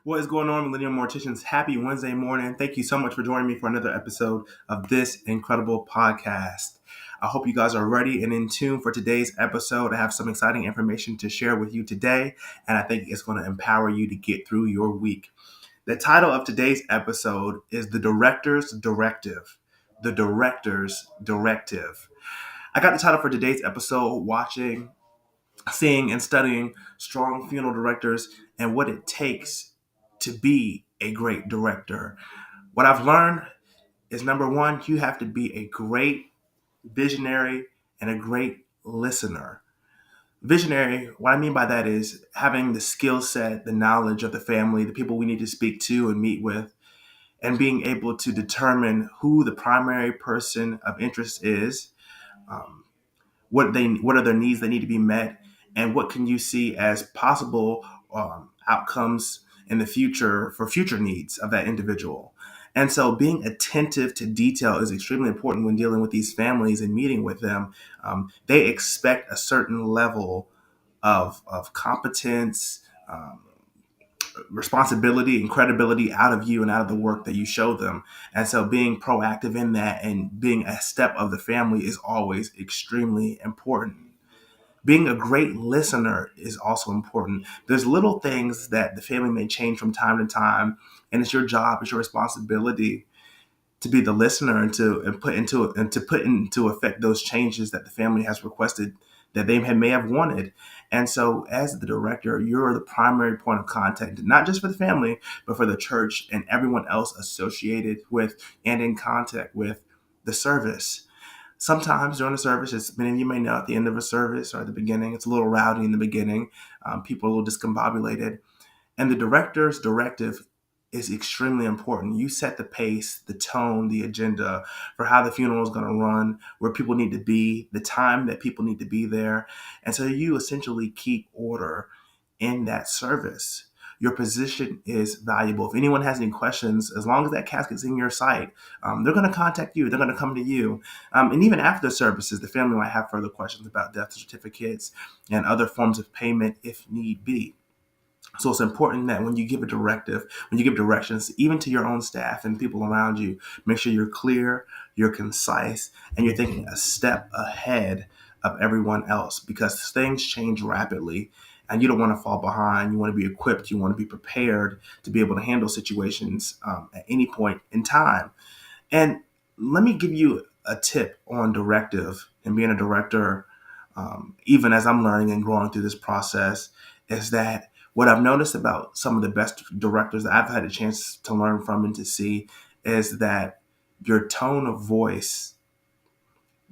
What is going on, Millennial Morticians? Happy Wednesday morning. Thank you so much for joining me for another episode of this incredible podcast. I hope you guys are ready and in tune for today's episode. I have some exciting information to share with you today, and I think it's going to empower you to get through your week. The title of today's episode is The Director's Directive. The Director's Directive. I got the title for today's episode seeing and studying strong funeral directors and what it takes to be a great director. What I've learned is number one, you have to be a great visionary and a great listener. Visionary, what I mean by that is having the skill set, the knowledge of the family, the people we need to speak to and meet with, and being able to determine who the primary person of interest is, um, what are their needs that need to be met, and what can you see as possible outcomes in the future for future needs of that individual. And so being attentive to detail is extremely important when dealing with these families and meeting with them. They expect a certain level of competence, responsibility and credibility out of you and out of the work that you show them. And so being proactive in that and being a step of the family is always extremely important. Being a great listener is also important. There's little things that the family may change from time to time, and it's your job, it's your responsibility to be the listener and to put into effect those changes that the family has requested that they may have wanted. And so as the director, you're the primary point of contact, not just for the family, but for the church and everyone else associated with and in contact with the service. Sometimes during the service, as many of you may know, at the end of a service or at the beginning, it's a little rowdy in the beginning. People are a little discombobulated. And the director's directive is extremely important. You set the pace, the tone, the agenda for how the funeral is going to run, where people need to be, the time that people need to be there. And so you essentially keep order in that service. Your position is valuable. If anyone has any questions, as long as that casket's in your sight, they're going to contact you. They're going to come to you. And even after the services, the family might have further questions about death certificates and other forms of payment if need be. So it's important that when you give a directive, when you give directions, even to your own staff and people around you, make sure you're clear, you're concise, and you're thinking a step ahead of everyone else because things change rapidly and you don't want to fall behind. You want to be equipped. You want to be prepared to be able to handle situations at any point in time. And let me give you a tip on directive and being a director, even as I'm learning and growing through this process, is that what I've noticed about some of the best directors that I've had a chance to learn from and to see is that your tone of voice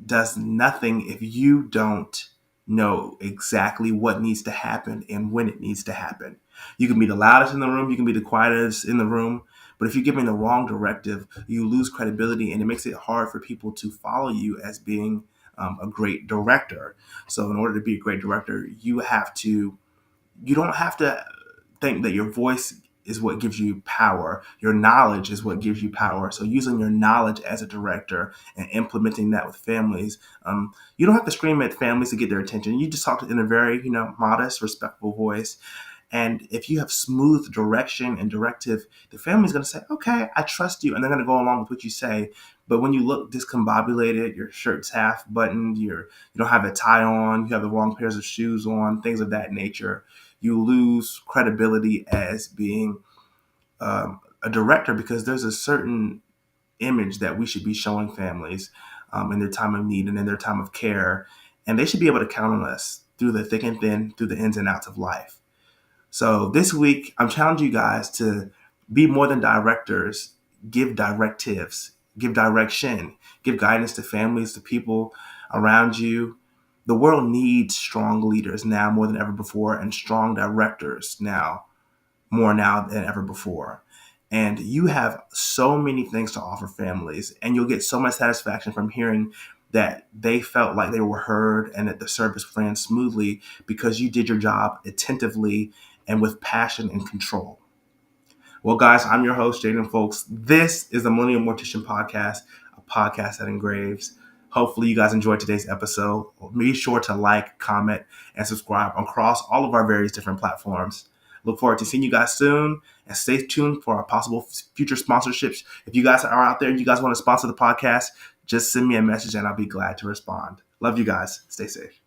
does nothing if you don't know exactly what needs to happen and when it needs to happen. You can be the loudest in the room, you can be the quietest in the room, but if you're giving the wrong directive, you lose credibility and it makes it hard for people to follow you as being a great director. So in order to be a great director, you don't have to think that your voice is what gives you power. Your knowledge is what gives you power. So using your knowledge as a director and implementing that with families, you don't have to scream at families to get their attention. You just talk in a very, modest, respectful voice. And if you have smooth direction and directive, the family's going to say, okay, I trust you. And they're going to go along with what you say. But when you look discombobulated, your shirt's half buttoned, you don't have a tie on, you have the wrong pairs of shoes on, things of that nature, you lose credibility as being a director because there's a certain image that we should be showing families in their time of need and in their time of care. And they should be able to count on us through the thick and thin, through the ins and outs of life. So this week, I'm challenging you guys to be more than directors, give directives, give direction, give guidance to families, to people around you. The world needs strong leaders now more than ever before and strong directors more now than ever before. And you have so many things to offer families, and you'll get so much satisfaction from hearing that they felt like they were heard and that the service ran smoothly because you did your job attentively and with passion and control. Well, guys, I'm your host, Jaden Folks. This is the Millennial Mortician Podcast, a podcast that engraves. Hopefully you guys enjoyed today's episode. Be sure to like, comment, and subscribe across all of our various different platforms. Look forward to seeing you guys soon, and stay tuned for our possible future sponsorships. If you guys are out there and you guys want to sponsor the podcast, just send me a message and I'll be glad to respond. Love you guys. Stay safe.